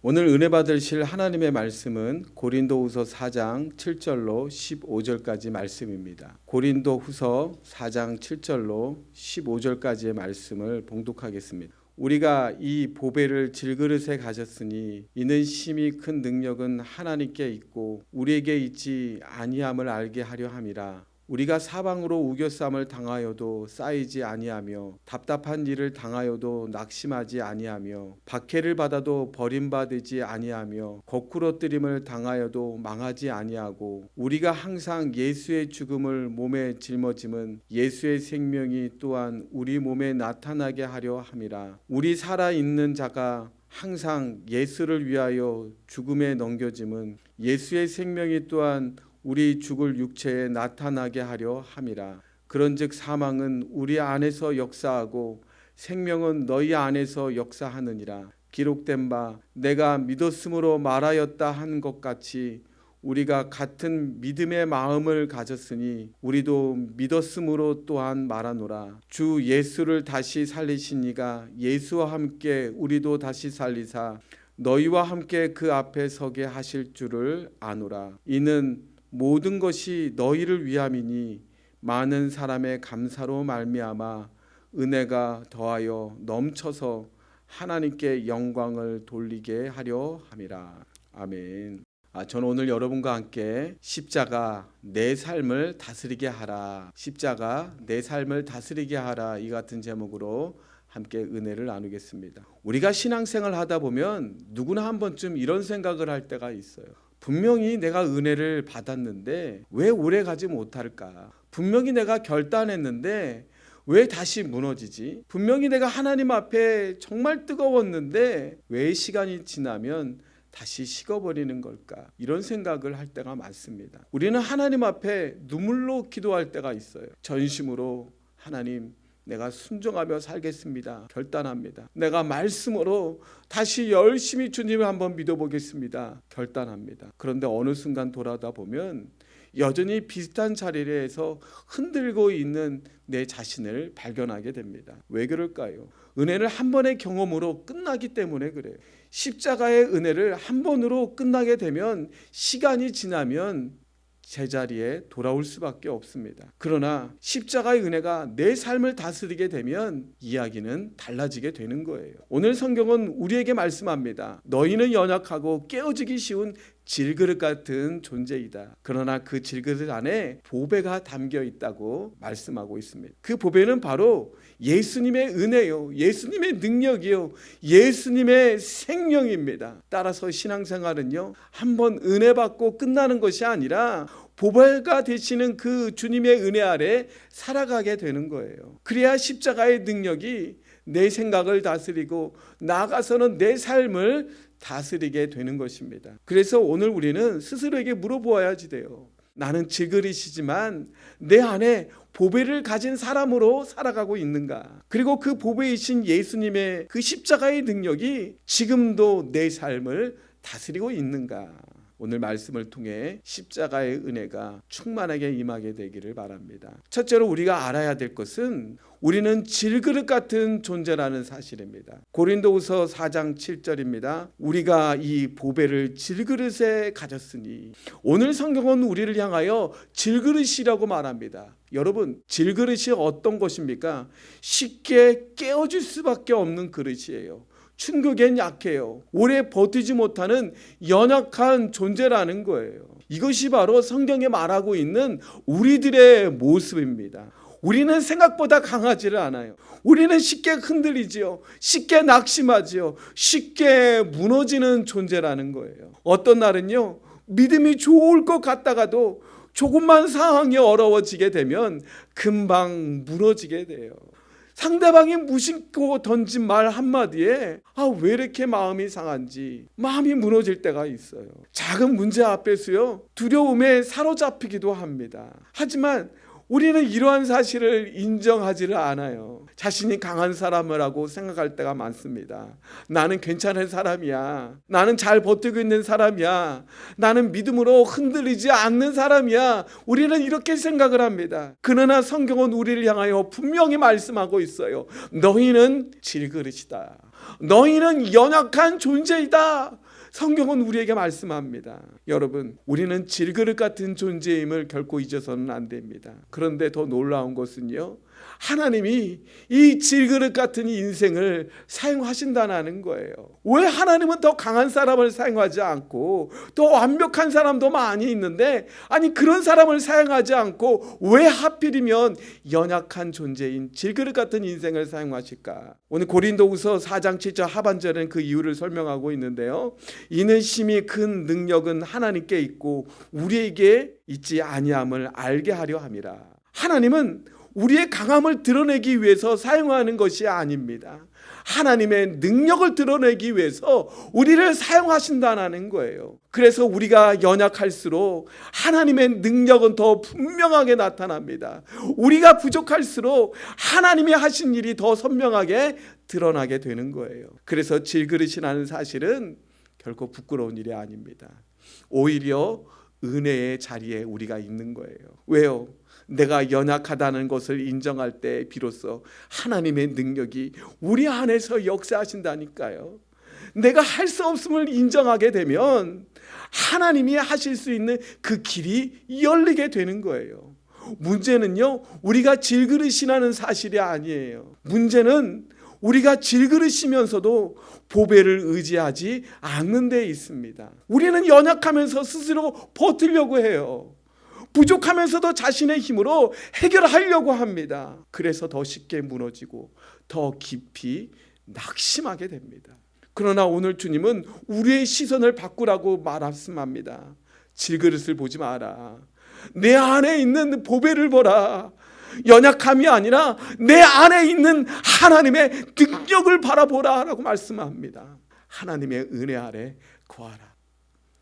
오늘 은혜 받으실 하나님의 말씀은 고린도후서 4장 7절로 15절까지 말씀입니다. 고린도후서 4장 7절로 15절까지의 말씀을 봉독하겠습니다. 우리가 이 보배를 질그릇에 가졌으니 이는 심히 큰 능력은 하나님께 있고 우리에게 있지 아니함을 알게 하려 함이라. 우리가 사방으로 우겨쌈을 당하여도 쌓이지 아니하며 답답한 일을 당하여도 낙심하지 아니하며 박해를 받아도 버림받지 아니하며 거꾸로 뜨림을 당하여도 망하지 아니하고 우리가 항상 예수의 죽음을 몸에 짊어짐은 예수의 생명이 또한 우리 몸에 나타나게 하려 함이라. 우리 살아있는 자가 항상 예수를 위하여 죽음에 넘겨짐은 예수의 생명이 또한 우리 죽을 육체에 나타나게 하려 함이라. 그런즉 사망은 우리 안에서 역사하고 생명은 너희 안에서 역사하느니라. 기록된 바 내가 믿었으므로 말하였다 한 것 같이 우리가 같은 믿음의 마음을 가졌으니 우리도 믿었으므로 또한 말하노라. 주 예수를 다시 살리신 이가 예수와 함께 우리도 다시 살리사 너희와 함께 그 앞에 서게 하실 줄을 아노라. 이는 모든 것이 너희를 위함이니 많은 사람의 감사로 말미암아 은혜가 더하여 넘쳐서 하나님께 영광을 돌리게 하려 함이라. 아멘. 저는 오늘 여러분과 함께 십자가 내 삶을 다스리게 하라, 십자가 내 삶을 다스리게 하라, 이 같은 제목으로 함께 은혜를 나누겠습니다. 우리가 신앙생활 하다 보면 누구나 한 번쯤 이런 생각을 할 때가 있어요. 분명히 내가 은혜를 받았는데 왜 오래 가지 못할까? 분명히 내가 결단했는데 왜 다시 무너지지? 분명히 내가 하나님 앞에 정말 뜨거웠는데 왜 시간이 지나면 다시 식어버리는 걸까? 이런 생각을 할 때가 많습니다. 우리는 하나님 앞에 눈물로 기도할 때가 있어요. 전심으로 하나님, 내가 순종하며 살겠습니다. 결단합니다. 내가 말씀으로 다시 열심히 주님을 한번 믿어보겠습니다. 결단합니다. 그런데 어느 순간 돌아다 보면 여전히 비슷한 자리에서 흔들고 있는 내 자신을 발견하게 됩니다. 왜 그럴까요? 은혜를 한 번의 경험으로 끝나기 때문에 그래요. 십자가의 은혜를 한 번으로 끝나게 되면 시간이 지나면 제자리에 돌아올 수밖에 없습니다. 그러나 십자가의 은혜가 내 삶을 다스리게 되면 이야기는 달라지게 되는 거예요. 오늘 성경은 우리에게 말씀합니다. 너희는 연약하고 깨어지기 쉬운 질그릇 같은 존재이다. 그러나 그 질그릇 안에 보배가 담겨 있다고 말씀하고 있습니다. 그 보배는 바로 예수님의 은혜요, 예수님의 능력이요, 예수님의 생명입니다. 따라서 신앙생활은요, 한번 은혜 받고 끝나는 것이 아니라 보배가 되시는 그 주님의 은혜 아래 살아가게 되는 거예요. 그래야 십자가의 능력이 내 생각을 다스리고 나아가서는 내 삶을 다스리게 되는 것입니다. 그래서 오늘 우리는 스스로에게 물어보아야지 돼요. 나는 질그릇이지만 내 안에 보배를 가진 사람으로 살아가고 있는가? 그리고 그 보배이신 예수님의 그 십자가의 능력이 지금도 내 삶을 다스리고 있는가? 오늘 말씀을 통해 십자가의 은혜가 충만하게 임하게 되기를 바랍니다. 첫째로 우리가 알아야 될 것은 우리는 질그릇 같은 존재라는 사실입니다. 고린도후서 4장 7절입니다. 우리가 이 보배를 질그릇에 가졌으니, 오늘 성경은 우리를 향하여 질그릇이라고 말합니다. 여러분, 질그릇이 어떤 것입니까? 쉽게 깨어질 수밖에 없는 그릇이에요. 충격엔 약해요. 오래 버티지 못하는 연약한 존재라는 거예요. 이것이 바로 성경에 말하고 있는 우리들의 모습입니다. 우리는 생각보다 강하지를 않아요. 우리는 쉽게 흔들리지요. 쉽게 낙심하지요. 쉽게 무너지는 존재라는 거예요. 어떤 날은요, 믿음이 좋을 것 같다가도 조금만 상황이 어려워지게 되면 금방 무너지게 돼요. 상대방이 무심코 던진 말 한마디에 왜 이렇게 마음이 상한지 마음이 무너질 때가 있어요. 작은 문제 앞에서요, 두려움에 사로잡히기도 합니다. 하지만 우리는 이러한 사실을 인정하지를 않아요. 자신이 강한 사람이라고 생각할 때가 많습니다. 나는 괜찮은 사람이야. 나는 잘 버티고 있는 사람이야. 나는 믿음으로 흔들리지 않는 사람이야. 우리는 이렇게 생각을 합니다. 그러나 성경은 우리를 향하여 분명히 말씀하고 있어요. 너희는 질그릇이다. 너희는 연약한 존재이다. 성경은 우리에게 말씀합니다. 여러분, 우리는 질그릇 같은 존재임을 결코 잊어서는 안 됩니다. 그런데 더 놀라운 것은요, 하나님이 이 질그릇 같은 인생을 사용하신다는 거예요. 왜 하나님은 더 강한 사람을 사용하지 않고 더 완벽한 사람도 많이 있는데, 아니 그런 사람을 사용하지 않고 왜 하필이면 연약한 존재인 질그릇 같은 인생을 사용하실까? 오늘 고린도후서 4장 7절 하반절은 그 이유를 설명하고 있는데요, 이는 심히 큰 능력은 하나님께 있고 우리에게 있지 아니함을 알게 하려 함이라. 하나님은 우리의 강함을 드러내기 위해서 사용하는 것이 아닙니다. 하나님의 능력을 드러내기 위해서 우리를 사용하신다는 거예요. 그래서 우리가 연약할수록 하나님의 능력은 더 분명하게 나타납니다. 우리가 부족할수록 하나님이 하신 일이 더 선명하게 드러나게 되는 거예요. 그래서 질그릇이라는 사실은 결코 부끄러운 일이 아닙니다. 오히려 은혜의 자리에 우리가 있는 거예요. 왜요? 내가 연약하다는 것을 인정할 때 비로소 하나님의 능력이 우리 안에서 역사하신다니까요. 내가 할 수 없음을 인정하게 되면 하나님이 하실 수 있는 그 길이 열리게 되는 거예요. 문제는요, 우리가 질그릇이라는 사실이 아니에요. 문제는 우리가 질그릇이면서도 보배를 의지하지 않는 데 있습니다. 우리는 연약하면서 스스로 버티려고 해요. 부족하면서도 자신의 힘으로 해결하려고 합니다. 그래서 더 쉽게 무너지고 더 깊이 낙심하게 됩니다. 그러나 오늘 주님은 우리의 시선을 바꾸라고 말씀합니다. 질그릇을 보지 마라. 내 안에 있는 보배를 보라. 연약함이 아니라 내 안에 있는 하나님의 능력을 바라보라 라고 말씀합니다. 하나님의 은혜 아래 거하라.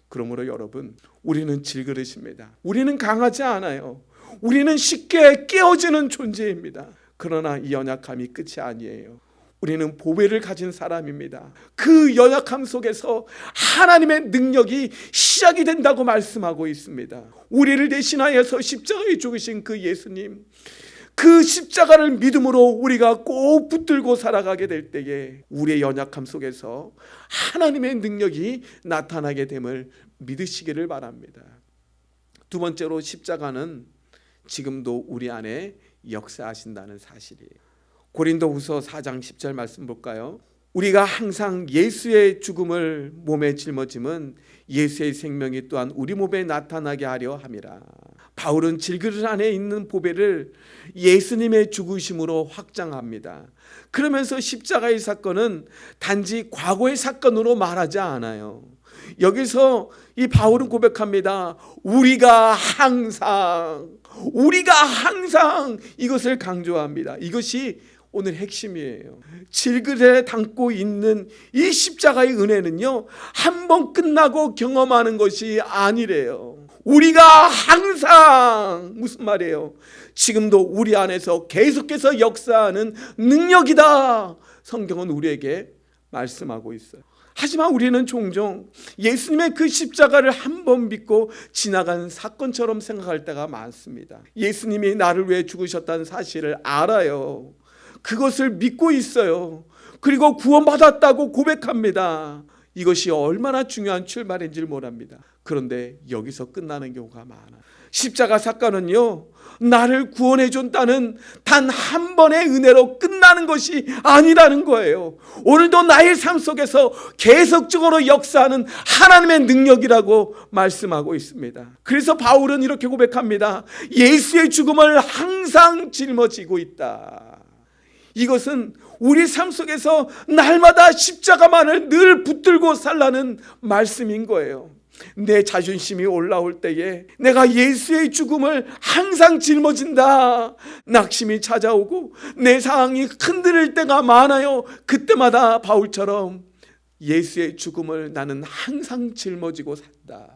그러므로 여러분, 우리는 질그릇입니다. 우리는 강하지 않아요. 우리는 쉽게 깨어지는 존재입니다. 그러나 이 연약함이 끝이 아니에요. 우리는 보배를 가진 사람입니다. 그 연약함 속에서 하나님의 능력이 시작이 된다고 말씀하고 있습니다. 우리를 대신하여서 십자가에 죽으신 그 예수님, 그 십자가를 믿음으로 우리가 꼭 붙들고 살아가게 될 때에 우리의 연약함 속에서 하나님의 능력이 나타나게 됨을 믿으시기를 바랍니다. 두 번째로, 십자가는 지금도 우리 안에 역사하신다는 사실이에요. 고린도후서 4장 10절 말씀 볼까요? 우리가 항상 예수의 죽음을 몸에 짊어짐은 예수의 생명이 또한 우리 몸에 나타나게 하려 함이라. 바울은 질그릇 안에 있는 보배를 예수님의 죽으심으로 확장합니다. 그러면서 십자가의 사건은 단지 과거의 사건으로 말하지 않아요. 여기서 이 바울은 고백합니다. 우리가 항상 이것을 강조합니다. 이것이 오늘 핵심이에요. 질그릇에 담고 있는 이 십자가의 은혜는요, 한 번 끝나고 경험하는 것이 아니래요. 우리가 항상, 무슨 말이에요? 지금도 우리 안에서 계속해서 역사하는 능력이다. 성경은 우리에게 말씀하고 있어요. 하지만 우리는 종종 예수님의 그 십자가를 한 번 믿고 지나간 사건처럼 생각할 때가 많습니다. 예수님이 나를 위해 죽으셨다는 사실을 알아요. 그것을 믿고 있어요. 그리고 구원받았다고 고백합니다. 이것이 얼마나 중요한 출발인지를 모릅니다. 그런데 여기서 끝나는 경우가 많아요. 십자가 사건은요, 나를 구원해 준다는 단 한 번의 은혜로 끝나는 것이 아니라는 거예요. 오늘도 나의 삶 속에서 계속적으로 역사하는 하나님의 능력이라고 말씀하고 있습니다. 그래서 바울은 이렇게 고백합니다. 예수의 죽음을 항상 짊어지고 있다. 이것은 우리 삶 속에서 날마다 십자가만을 늘 붙들고 살라는 말씀인 거예요. 내 자존심이 올라올 때에 내가 예수의 죽음을 항상 짊어진다. 낙심이 찾아오고 내 상황이 흔들릴 때가 많아요. 그때마다 바울처럼 예수의 죽음을 나는 항상 짊어지고 산다.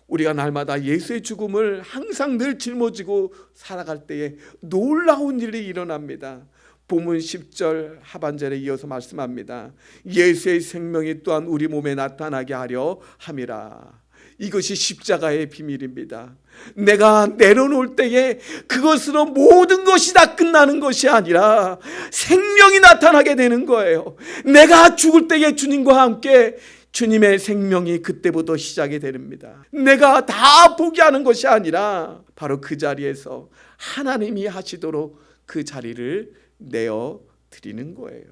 우리가 날마다 예수의 죽음을 항상 늘 짊어지고 살아갈 때에 놀라운 일이 일어납니다. 본문 10절 하반절에 이어서 말씀합니다. 예수의 생명이 또한 우리 몸에 나타나게 하려 함이라. 이것이 십자가의 비밀입니다. 내가 내려놓을 때에 그것으로 모든 것이 다 끝나는 것이 아니라 생명이 나타나게 되는 거예요. 내가 죽을 때에 주님과 함께 주님의 생명이 그때부터 시작이 됩니다. 내가 다 포기하는 것이 아니라 바로 그 자리에서 하나님이 하시도록 그 자리를 내어 드리는 거예요.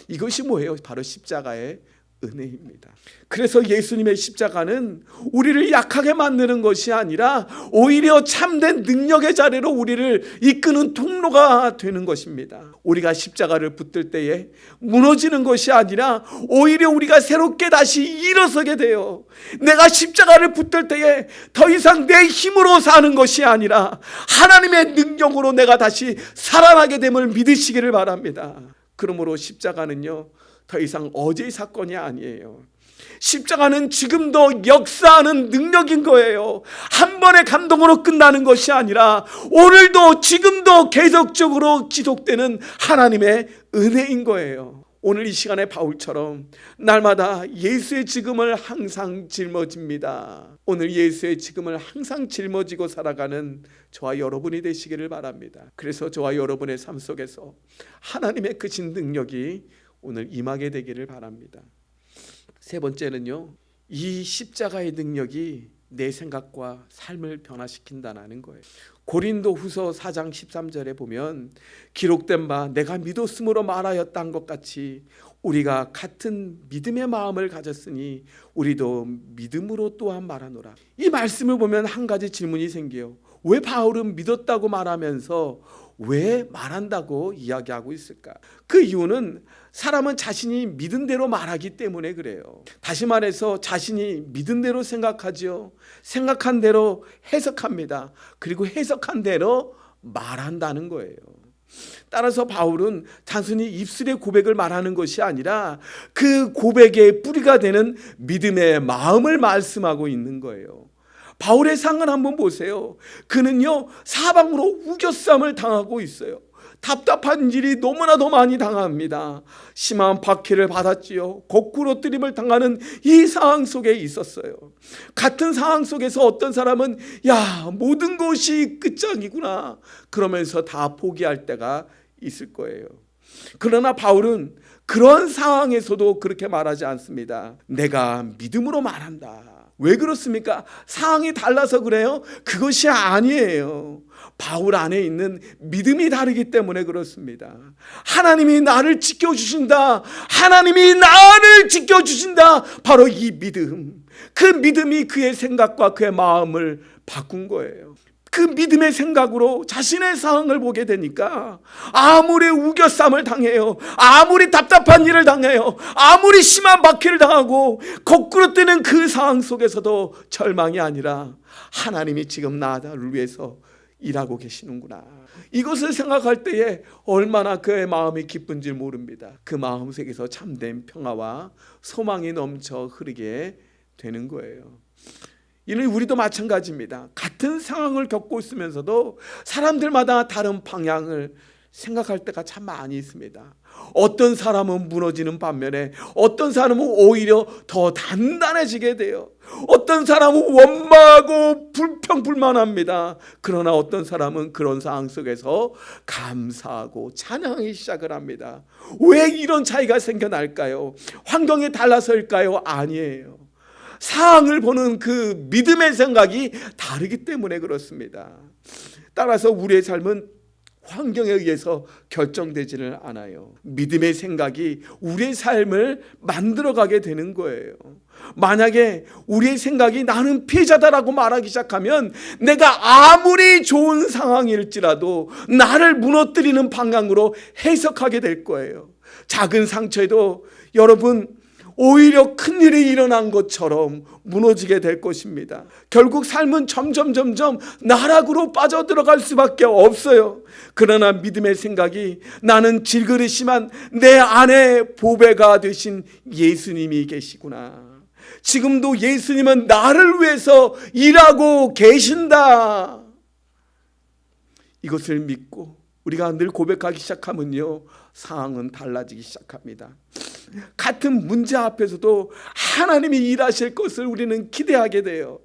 이것이 뭐예요? 바로 십자가의 은혜입니다. 그래서 예수님의 십자가는 우리를 약하게 만드는 것이 아니라 오히려 참된 능력의 자리로 우리를 이끄는 통로가 되는 것입니다. 우리가 십자가를 붙들 때에 무너지는 것이 아니라 오히려 우리가 새롭게 다시 일어서게 돼요. 내가 십자가를 붙들 때에 더 이상 내 힘으로 사는 것이 아니라 하나님의 능력으로 내가 다시 살아나게 됨을 믿으시기를 바랍니다. 그러므로 십자가는요, 더 이상 어제의 사건이 아니에요. 십자가는 지금도 역사하는 능력인 거예요. 한 번의 감동으로 끝나는 것이 아니라 오늘도 지금도 계속적으로 지속되는 하나님의 은혜인 거예요. 오늘 이 시간에 바울처럼 날마다 예수의 지금을 항상 짊어집니다. 오늘 예수의 지금을 항상 짊어지고 살아가는 저와 여러분이 되시기를 바랍니다. 그래서 저와 여러분의 삶 속에서 하나님의 크신 능력이 오늘 임하게 되기를 바랍니다. 세 번째는요, 이 십자가의 능력이 내 생각과 삶을 변화시킨다는 거예요. 고린도후서 4장 13절에 보면 기록된 바 내가 믿었으므로 말하였다는 것 같이 우리가 같은 믿음의 마음을 가졌으니 우리도 믿음으로 또한 말하노라. 이 말씀을 보면 한 가지 질문이 생겨요. 왜 바울은 믿었다고 말하면서 왜 말한다고 이야기하고 있을까? 그 이유는 사람은 자신이 믿은 대로 말하기 때문에 그래요. 다시 말해서 자신이 믿은 대로 생각하지요. 생각한 대로 해석합니다. 그리고 해석한 대로 말한다는 거예요. 따라서 바울은 단순히 입술의 고백을 말하는 것이 아니라 그 고백의 뿌리가 되는 믿음의 마음을 말씀하고 있는 거예요. 바울의 상을 한번 보세요. 그는요, 사방으로 우겨쌈을 당하고 있어요. 답답한 일이 너무나도 많이 당합니다. 심한 박해를 받았지요. 거꾸로 뜨림을 당하는 이 상황 속에 있었어요. 같은 상황 속에서 어떤 사람은 야, 모든 것이 끝장이구나 그러면서 다 포기할 때가 있을 거예요. 그러나 바울은 그런 상황에서도 그렇게 말하지 않습니다. 내가 믿음으로 말한다. 왜 그렇습니까? 상황이 달라서 그래요? 그것이 아니에요. 바울 안에 있는 믿음이 다르기 때문에 그렇습니다. 하나님이 나를 지켜주신다. 하나님이 나를 지켜주신다. 바로 이 믿음. 그 믿음이 그의 생각과 그의 마음을 바꾼 거예요. 그 믿음의 생각으로 자신의 상황을 보게 되니까 아무리 우겨쌈을 당해요, 아무리 답답한 일을 당해요, 아무리 심한 박해를 당하고 거꾸로 뜨는 그 상황 속에서도 절망이 아니라 하나님이 지금 나를 위해서 일하고 계시는구나, 이것을 생각할 때에 얼마나 그의 마음이 기쁜지 모릅니다. 그 마음 속에서 참된 평화와 소망이 넘쳐 흐르게 되는 거예요. 이는 우리도 마찬가지입니다. 같은 상황을 겪고 있으면서도 사람들마다 다른 방향을 생각할 때가 참 많이 있습니다. 어떤 사람은 무너지는 반면에 어떤 사람은 오히려 더 단단해지게 돼요. 어떤 사람은 원망하고 불평불만합니다. 그러나 어떤 사람은 그런 상황 속에서 감사하고 찬양하기 시작을 합니다. 왜 이런 차이가 생겨날까요? 환경이 달라서일까요? 아니에요. 상황을 보는 그 믿음의 생각이 다르기 때문에 그렇습니다. 따라서 우리의 삶은 환경에 의해서 결정되지는 않아요. 믿음의 생각이 우리의 삶을 만들어가게 되는 거예요. 만약에 우리의 생각이 나는 피해자다라고 말하기 시작하면 내가 아무리 좋은 상황일지라도 나를 무너뜨리는 방향으로 해석하게 될 거예요. 작은 상처에도 여러분 오히려 큰일이 일어난 것처럼 무너지게 될 것입니다. 결국 삶은 점점 나락으로 빠져들어갈 수밖에 없어요. 그러나 믿음의 생각이 나는 질그릇이지만 내 안에 보배가 되신 예수님이 계시구나. 지금도 예수님은 나를 위해서 일하고 계신다. 이것을 믿고 우리가 늘 고백하기 시작하면요, 상황은 달라지기 시작합니다. 같은 문제 앞에서도 하나님이 일하실 것을 우리는 기대하게 돼요.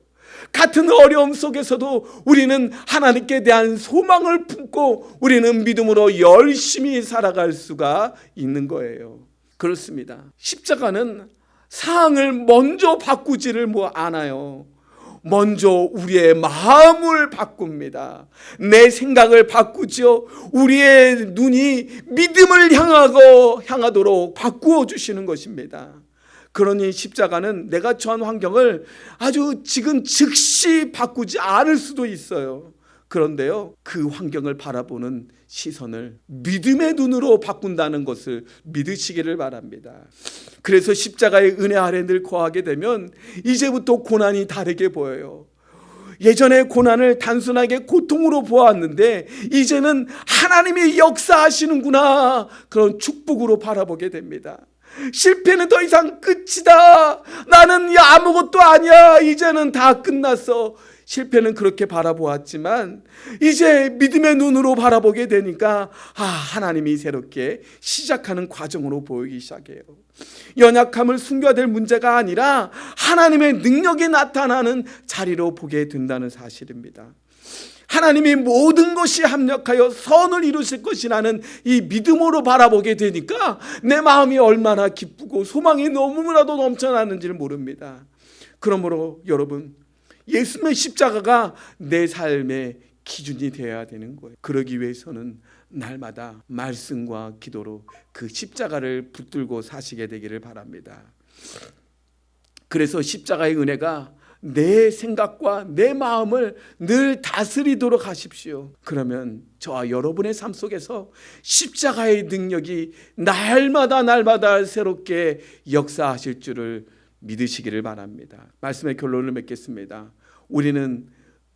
같은 어려움 속에서도 우리는 하나님께 대한 소망을 품고 우리는 믿음으로 열심히 살아갈 수가 있는 거예요. 그렇습니다. 십자가는 상황을 먼저 바꾸지를 않아요. 먼저 우리의 마음을 바꿉니다. 내 생각을 바꾸죠. 우리의 눈이 믿음을 향하도록 바꾸어 주시는 것입니다. 그러니 십자가는 내가 처한 환경을 아주 지금 즉시 바꾸지 않을 수도 있어요. 그런데요, 그 환경을 바라보는 시선을 믿음의 눈으로 바꾼다는 것을 믿으시기를 바랍니다. 그래서 십자가의 은혜 아래 늘 거하게 되면 이제부터 고난이 다르게 보여요. 예전에 고난을 단순하게 고통으로 보았는데 이제는 하나님이 역사하시는구나, 그런 축복으로 바라보게 됩니다. 실패는 더 이상 끝이다, 나는 아무것도 아니야, 이제는 다 끝났어. 실패는 그렇게 바라보았지만 이제 믿음의 눈으로 바라보게 되니까 하나님이 새롭게 시작하는 과정으로 보이기 시작해요. 연약함을 숨겨야 될 문제가 아니라 하나님의 능력이 나타나는 자리로 보게 된다는 사실입니다. 하나님이 모든 것이 합력하여 선을 이루실 것이라는 이 믿음으로 바라보게 되니까 내 마음이 얼마나 기쁘고 소망이 너무나도 넘쳐나는지를 모릅니다. 그러므로 여러분, 예수님의 십자가가 내 삶의 기준이 되어야 되는 거예요. 그러기 위해서는 날마다 말씀과 기도로 그 십자가를 붙들고 사시게 되기를 바랍니다. 그래서 십자가의 은혜가 내 생각과 내 마음을 늘 다스리도록 하십시오. 그러면 저와 여러분의 삶 속에서 십자가의 능력이 날마다 새롭게 역사하실 줄을 믿으시기를 바랍니다. 말씀의 결론을 맺겠습니다. 우리는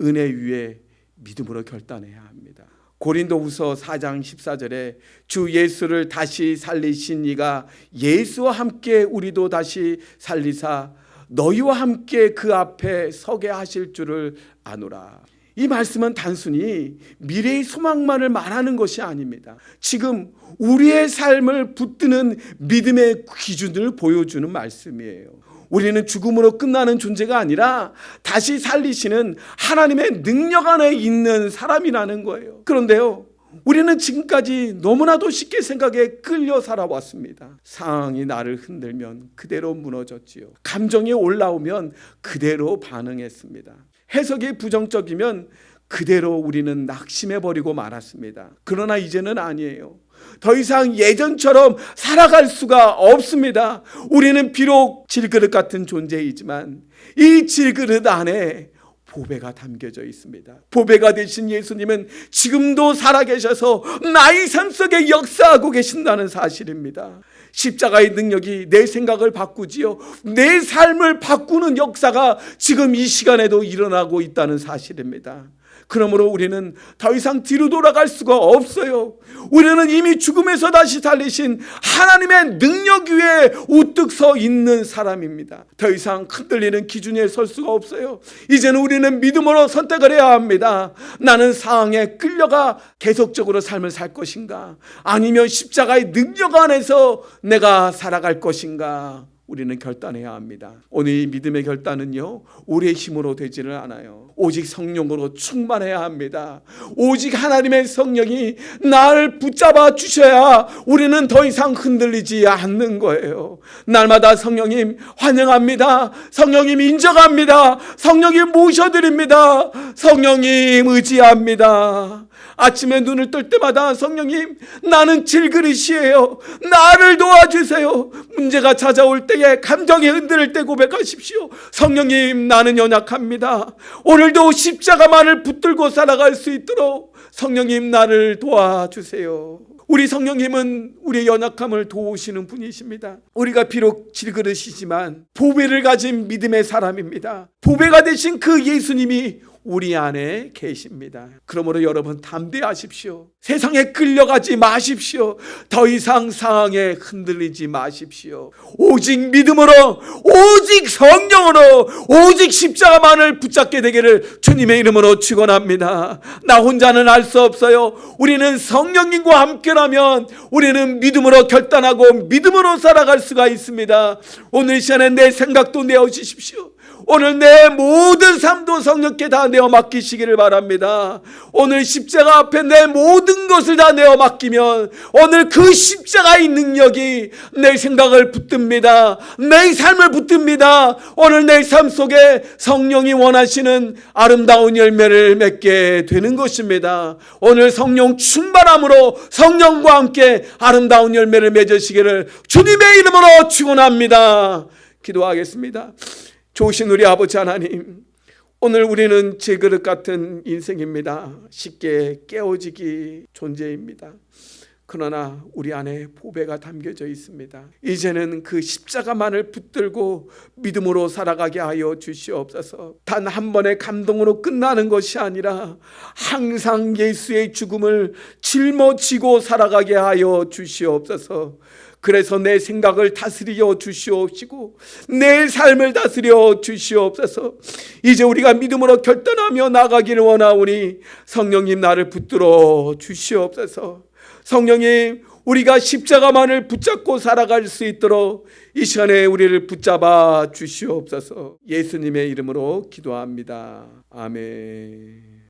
은혜 위에 믿음으로 결단해야 합니다. 고린도후서 4장 14절에 주 예수를 다시 살리신 이가 예수와 함께 우리도 다시 살리사 너희와 함께 그 앞에 서게 하실 줄을 아노라. 이 말씀은 단순히 미래의 소망만을 말하는 것이 아닙니다. 지금 우리의 삶을 붙드는 믿음의 기준을 보여주는 말씀이에요. 우리는 죽음으로 끝나는 존재가 아니라 다시 살리시는 하나님의 능력 안에 있는 사람이라는 거예요. 그런데요, 우리는 지금까지 너무나도 쉽게 생각에 끌려 살아왔습니다. 상황이 나를 흔들면 그대로 무너졌지요. 감정이 올라오면 그대로 반응했습니다. 해석이 부정적이면 그대로 우리는 낙심해버리고 말았습니다. 그러나 이제는 아니에요. 더 이상 예전처럼 살아갈 수가 없습니다. 우리는 비록 질그릇 같은 존재이지만 이 질그릇 안에 보배가 담겨져 있습니다. 보배가 되신 예수님은 지금도 살아계셔서 나의 삶 속에 역사하고 계신다는 사실입니다. 십자가의 능력이 내 생각을 바꾸지요. 내 삶을 바꾸는 역사가 지금 이 시간에도 일어나고 있다는 사실입니다. 그러므로 우리는 더 이상 뒤로 돌아갈 수가 없어요. 우리는 이미 죽음에서 다시 살리신 하나님의 능력 위에 우뚝 서 있는 사람입니다. 더 이상 흔들리는 기준에 설 수가 없어요. 이제는 우리는 믿음으로 선택을 해야 합니다. 나는 상황에 끌려가 계속적으로 삶을 살 것인가, 아니면 십자가의 능력 안에서 내가 살아갈 것인가, 우리는 결단해야 합니다. 오늘 이 믿음의 결단은요, 우리의 힘으로 되지를 않아요. 오직 성령으로 충만해야 합니다. 오직 하나님의 성령이 나를 붙잡아 주셔야 우리는 더 이상 흔들리지 않는 거예요. 날마다 성령님 환영합니다. 성령님 인정합니다. 성령님 모셔드립니다. 성령님 의지합니다. 아침에 눈을 뜰 때마다 성령님, 나는 질그릇이에요. 나를 도와주세요. 문제가 찾아올 때에 감정이 흔들릴 때 고백하십시오. 성령님, 나는 연약합니다. 오늘도 십자가만을 붙들고 살아갈 수 있도록 성령님 나를 도와주세요. 우리 성령님은 우리의 연약함을 도우시는 분이십니다. 우리가 비록 질그릇이지만 보배를 가진 믿음의 사람입니다. 보배가 되신 그 예수님이 우리 안에 계십니다. 그러므로 여러분 담대하십시오. 세상에 끌려가지 마십시오. 더 이상 상황에 흔들리지 마십시오. 오직 믿음으로, 오직 성령으로, 오직 십자가만을 붙잡게 되기를 주님의 이름으로 축원합니다. 나 혼자는 알 수 없어요. 우리는 성령님과 함께라면 우리는 믿음으로 결단하고 믿음으로 살아갈 수가 있습니다. 오늘 이 시간에 내 생각도 내어주십시오. 오늘 내 모든 삶도 성령께 다 내어 맡기시기를 바랍니다. 오늘 십자가 앞에 내 모든 것을 다 내어 맡기면 오늘 그 십자가의 능력이 내 생각을 붙듭니다. 내 삶을 붙듭니다. 오늘 내 삶 속에 성령이 원하시는 아름다운 열매를 맺게 되는 것입니다. 오늘 성령 충만함으로 성령과 함께 아름다운 열매를 맺으시기를 주님의 이름으로 축원합니다. 기도하겠습니다. 좋으신 우리 아버지 하나님, 오늘 우리는 제그릇 같은 인생입니다. 쉽게 깨어지기 존재입니다. 그러나 우리 안에 보배가 담겨져 있습니다. 이제는 그 십자가만을 붙들고 믿음으로 살아가게 하여 주시옵소서. 단 한 번의 감동으로 끝나는 것이 아니라 항상 예수의 죽음을 짊어지고 살아가게 하여 주시옵소서. 그래서 내 생각을 다스려 주시옵시고 내 삶을 다스려 주시옵소서. 이제 우리가 믿음으로 결단하며 나가기를 원하오니 성령님 나를 붙들어 주시옵소서. 성령님, 우리가 십자가만을 붙잡고 살아갈 수 있도록 이 시간에 우리를 붙잡아 주시옵소서. 예수님의 이름으로 기도합니다. 아멘.